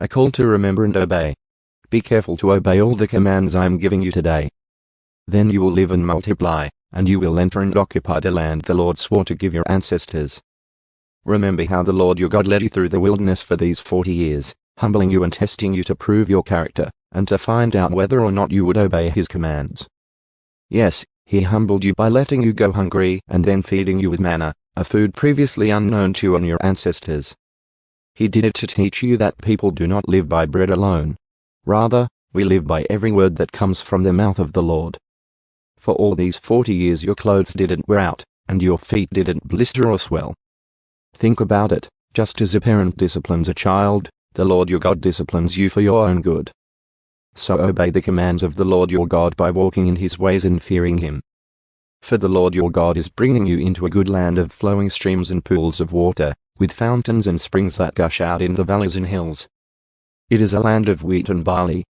A call to remember and obey. Be careful to obey all the commands I am giving you today. Then you will live and multiply, and you will enter and occupy the land the Lord swore to give your ancestors. Remember how the Lord your God led you through the wilderness for these 40 years, humbling you and testing you to prove your character, and to find out whether or not you would obey his commands. Yes, he humbled you by letting you go hungry and then feeding you with manna, a food previously unknown to you and your ancestors. He did it to teach you that people do not live by bread alone. Rather, we live by every word that comes from the mouth of the Lord. For all these 40 years your clothes didn't wear out, and your feet didn't blister or swell. Think about it, just as a parent disciplines a child, the Lord your God disciplines you for your own good. So obey the commands of the Lord your God by walking in his ways and fearing him. For the Lord your God is bringing you into a good land of flowing streams and pools of water, with fountains and springs that gush out in the valleys and hills. It is a land of wheat and barley,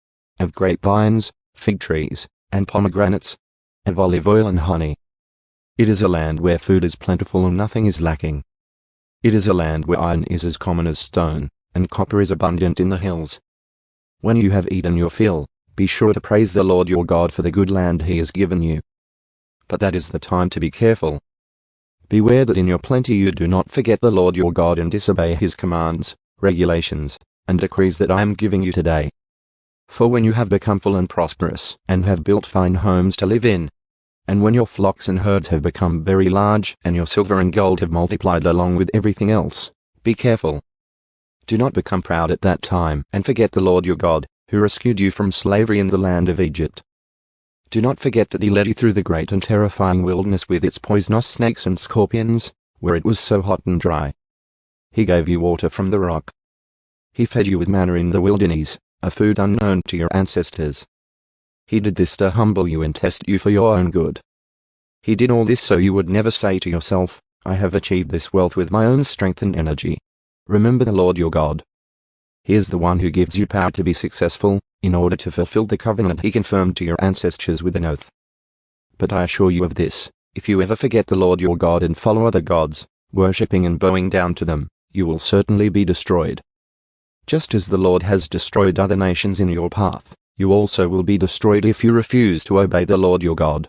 of grapevines, fig trees, and pomegranates, of olive oil and honey. It is a land where food is plentiful and nothing is lacking. It is a land where iron is as common as stone, and copper is abundant in the hills. When you have eaten your fill, be sure to praise the Lord your God for the good land he has given you. But that is the time to be careful. Beware that in your plenty you do not forget the Lord your God and disobey his commands, regulations, and decrees that I am giving you today. For when you have become full and prosperous, and have built fine homes to live in, and when your flocks and herds have become very large, and your silver and gold have multiplied along with everything else, be careful. Do not become proud at that time and forget the Lord your God, who rescued you from slavery in the land of Egypt. Do not forget that he led you through the great and terrifying wilderness with its poisonous snakes and scorpions, where it was so hot and dry. He gave you water from the rock. He fed you with manna in the wilderness, a food unknown to your ancestors. He did this to humble you and test you for your own good. He did all this so you would never say to yourself, I have achieved this wealth with my own strength and energy. Remember the Lord your God. He is the one who gives you power to be successful, in order to fulfill the covenant he confirmed to your ancestors with an oath. But I assure you of this, if you ever forget the Lord your God and follow other gods, worshipping and bowing down to them, you will certainly be destroyed. Just as the Lord has destroyed other nations in your path, you also will be destroyed if you refuse to obey the Lord your God.